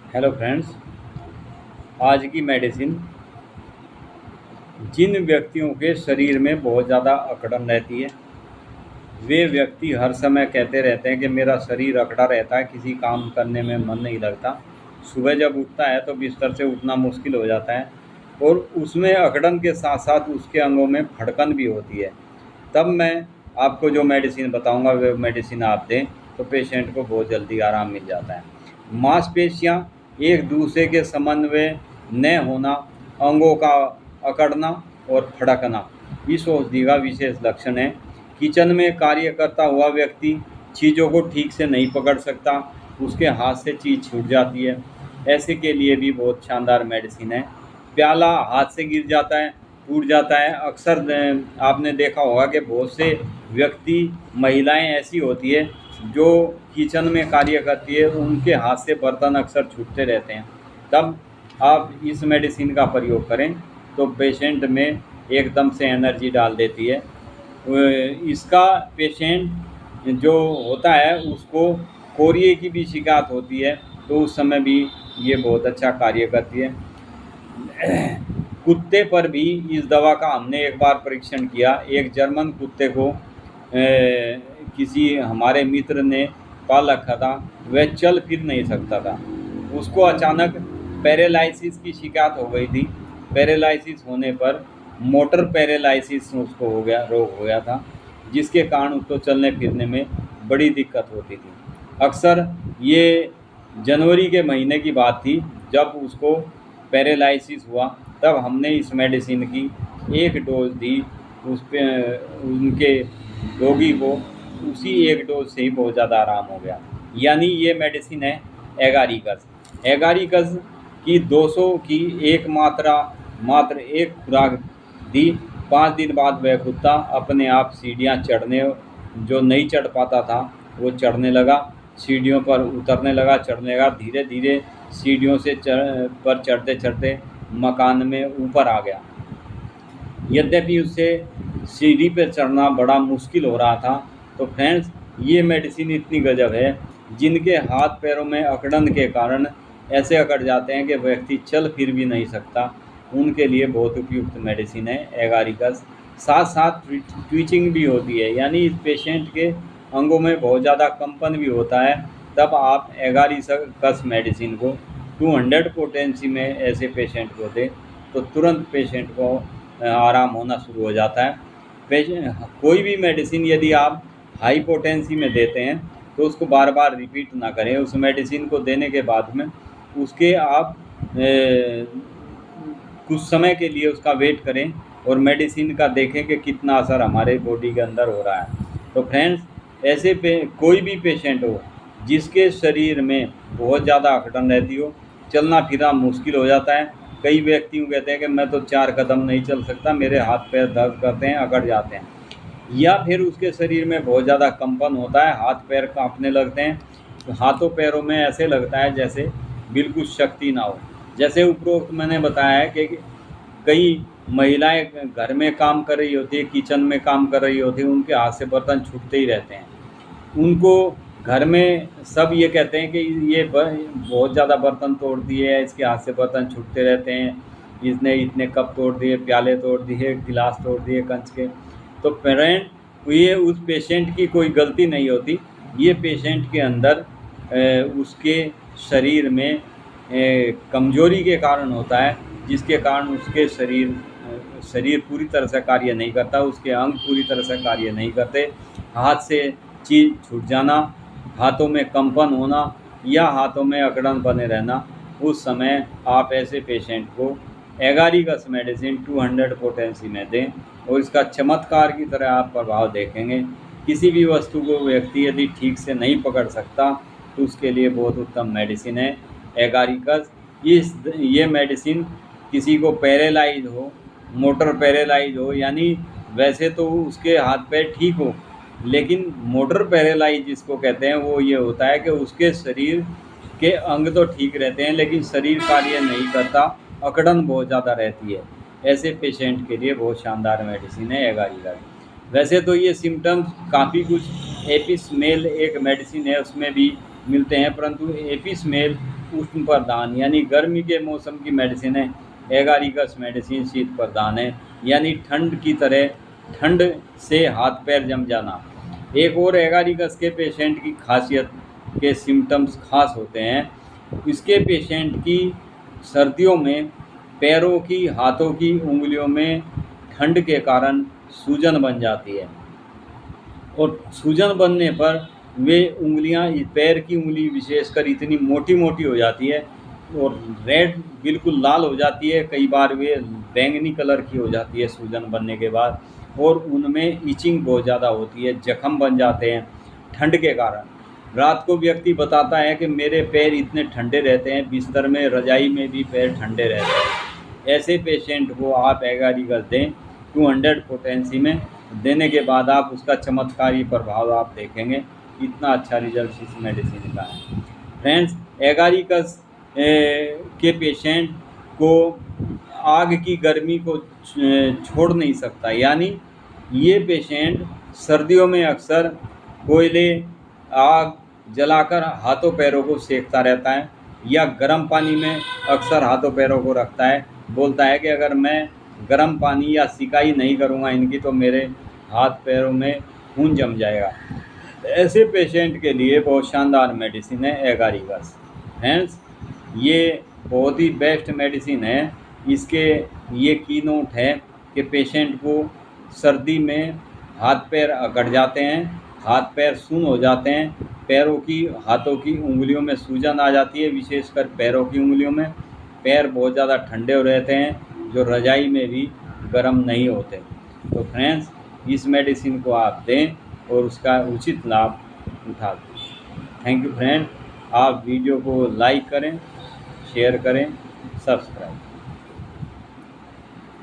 Hello friends. आज की medicine जिन व्यक्तियों के शरीर में बहुत ज़्यादा अकड़न रहती है, वे व्यक्ति हर समय कहते रहते हैं कि मेरा शरीर अकड़ा रहता है, किसी काम करने में मन नहीं लगता। सुबह जब उठता है तो बिस्तर से उठना मुश्किल हो जाता है और उसमें अकड़न के साथ साथ उसके अंगों में फड़कन भी होती है। तब मैं आपको जो मेडिसिन बताऊंगा वो मेडिसिन आप दें तो पेशेंट को बहुत जल्दी आराम मिल जाता है। मांसपेशियां एक दूसरे के समन्वय न होना, अंगों का अकड़ना और फड़कना इस औषधि का विशेष लक्षण है। किचन में कार्य करता हुआ व्यक्ति चीज़ों को ठीक से नहीं पकड़ सकता, उसके हाथ से चीज़ छूट जाती है, ऐसे के लिए भी बहुत शानदार मेडिसिन है। प्याला हाथ से गिर जाता है, टूट जाता है। अक्सर आपने देखा होगा कि बहुत से व्यक्ति, महिलाएं ऐसी होती है जो किचन में कार्य करती है, उनके हाथ से बर्तन अक्सर छूटते रहते हैं। तब आप इस मेडिसिन का प्रयोग करें तो पेशेंट में एकदम से एनर्जी डाल देती है। इसका पेशेंट जो होता है उसको कोरिए की भी शिकायत होती है, तो उस समय भी ये बहुत अच्छा कार्य करती है। कुत्ते पर भी इस दवा का हमने एक बार परीक्षण किया। एक जर्मन कुत्ते को किसी हमारे मित्र ने पाल रखा था, वह चल फिर नहीं सकता था। उसको अचानक पैरालिसिस की शिकायत हो गई थी। पैरालिसिस होने पर मोटर पैरालिसिस उसको हो गया, रोग हो गया था, जिसके कारण उसको चलने फिरने में बड़ी दिक्कत होती थी। अक्सर ये जनवरी के महीने की बात थी जब उसको पैरालिसिस हुआ। तब हमने इस मेडिसिन की एक डोज दी उस पे, उनके रोगी को। उसी एक डोज से ही बहुत ज़्यादा आराम हो गया। यानी ये मेडिसिन है एगारिकस। एगारिकस की 200 की एक मात्र एक खुराक दी। 5 दिन बाद वह कुत्ता अपने आप सीढ़ियाँ चढ़ने, जो नहीं चढ़ पाता था वो चढ़ने लगा, सीढ़ियों पर उतरने लगा, चढ़ने लगा। धीरे धीरे सीढ़ियों से पर चढ़ते चढ़ते मकान में ऊपर आ गया। यद्यपि उससे सीढ़ी पर चढ़ना बड़ा मुश्किल हो रहा था। तो फ्रेंड्स, ये मेडिसिन इतनी गजब है, जिनके हाथ पैरों में अकड़न के कारण ऐसे अकड़ जाते हैं कि व्यक्ति चल फिर भी नहीं सकता, उनके लिए बहुत उपयुक्त मेडिसिन है एगारिकस। साथ साथ ट्विचिंग भी होती है, यानी इस पेशेंट के अंगों में बहुत ज़्यादा कंपन भी होता है। तब आप एगारिकस मेडिसिन को 200 पोटेंसी में ऐसे पेशेंट को दें तो तुरंत पेशेंट को आराम होना शुरू हो जाता है। कोई भी मेडिसिन यदि आप हाई पोटेंसी में देते हैं तो उसको बार बार रिपीट ना करें। उस मेडिसिन को देने के बाद में उसके आप कुछ समय के लिए उसका वेट करें और मेडिसिन का देखें कि कितना असर हमारे बॉडी के अंदर हो रहा है। तो फ्रेंड्स, ऐसे कोई भी पेशेंट हो जिसके शरीर में बहुत ज़्यादा अकड़न रहती हो, चलना फिरना मुश्किल हो जाता है। कई व्यक्ति कहते हैं कि मैं तो 4 कदम नहीं चल सकता, मेरे हाथ पैर दर्द करते हैं, अकड़ जाते हैं। या फिर उसके शरीर में बहुत ज़्यादा कंपन होता है, हाथ पैर कांपने लगते हैं। तो हाथों पैरों में ऐसे लगता है जैसे बिल्कुल शक्ति ना हो। जैसे उपरोक्त मैंने बताया है कि कई महिलाएं घर में काम कर रही होती है, किचन में काम कर रही होती है, उनके हाथ से बर्तन छूटते ही रहते हैं। उनको घर में सब ये कहते हैं कि ये बहुत ज़्यादा बर्तन तोड़ दिए, इसके हाथ से बर्तन छूटते रहते हैं, इसने इतने कप तोड़ दिए, प्याले तोड़ दिए, गिलास तोड़ दिए कंच के। तो पेरेंट, ये उस पेशेंट की कोई गलती नहीं होती। ये पेशेंट के अंदर उसके शरीर में कमजोरी के कारण होता है, जिसके कारण उसके शरीर पूरी तरह से कार्य नहीं करता, उसके अंग पूरी तरह से कार्य नहीं करते। हाथ से चीज़ छूट जाना, हाथों में कंपन होना या हाथों में अकड़न बने रहना, उस समय आप ऐसे पेशेंट को एगारिकस मेडिसिन 200 पोटेंसी में दें और इसका चमत्कार की तरह आप प्रभाव देखेंगे। किसी भी वस्तु को व्यक्ति यदि ठीक से नहीं पकड़ सकता तो उसके लिए बहुत उत्तम मेडिसिन है एगारिकस। ये मेडिसिन किसी को पैरालाइज हो, मोटर पैरालाइज हो, यानी वैसे तो उसके हाथ पैर ठीक हो, लेकिन मोटर पैरालाइज जिसको कहते हैं वो ये होता है कि उसके शरीर के अंग तो ठीक रहते हैं लेकिन शरीर कार्य नहीं करता, अकड़न बहुत ज़्यादा रहती है। ऐसे पेशेंट के लिए बहुत शानदार मेडिसिन है एगारिकस। वैसे तो ये सिम्टम्स काफ़ी कुछ एपिस मेल एक मेडिसिन है उसमें भी मिलते हैं, परंतु एपिस मेल उष्ण प्रधान यानी गर्मी के मौसम की मेडिसिन है। एगारिकस मेडिसिन शीत प्रधान है यानी ठंड की तरह, ठंड से हाथ पैर जम जाना। एक और एगारिकस के पेशेंट की खासियत के सिम्टम्स खास होते हैं। इसके पेशेंट की सर्दियों में पैरों की, हाथों की उंगलियों में ठंड के कारण सूजन बन जाती है और सूजन बनने पर वे उंगलियां, पैर की उंगली विशेषकर इतनी मोटी मोटी हो जाती है और रेड, बिल्कुल लाल हो जाती है। कई बार वे बैंगनी कलर की हो जाती है सूजन बनने के बाद, और उनमें इचिंग बहुत ज़्यादा होती है, जख्म बन जाते हैं ठंड के कारण। रात को व्यक्ति बताता है कि मेरे पैर इतने ठंडे रहते हैं, बिस्तर में, रजाई में भी पैर ठंडे रहते हैं। ऐसे पेशेंट को आप एगारिकस दें 200 पोटेंसी में। देने के बाद आप उसका चमत्कारी प्रभाव आप देखेंगे, इतना अच्छा रिजल्ट इस मेडिसिन का है। फ्रेंड्स, एगारिकस के पेशेंट को आग की गर्मी को छोड़ नहीं सकता, यानी ये पेशेंट सर्दियों में अक्सर कोयले, आग जलाकर हाथों पैरों को सेकता रहता है या गर्म पानी में अक्सर हाथों पैरों को रखता है। बोलता है कि अगर मैं गर्म पानी या सिकाई नहीं करूँगा इनकी तो मेरे हाथ पैरों में खून जम जाएगा। ऐसे पेशेंट के लिए बहुत शानदार मेडिसिन है एगारिकस। फ्रेंड्स, ये बहुत ही बेस्ट मेडिसिन है। इसके ये की नोट है कि पेशेंट को सर्दी में हाथ पैर अकड़ जाते हैं, हाथ पैर सुन्न हो जाते हैं, पैरों की, हाथों की उंगलियों में सूजन आ जाती है, विशेषकर पैरों की उंगलियों में। पैर बहुत ज़्यादा ठंडे हो रहते हैं जो रजाई में भी गर्म नहीं होते। तो फ्रेंड्स, इस मेडिसिन को आप दें और उसका उचित लाभ उठा दें। Thank you friend. आप वीडियो को लाइक करें, शेयर करें, सब्सक्राइब।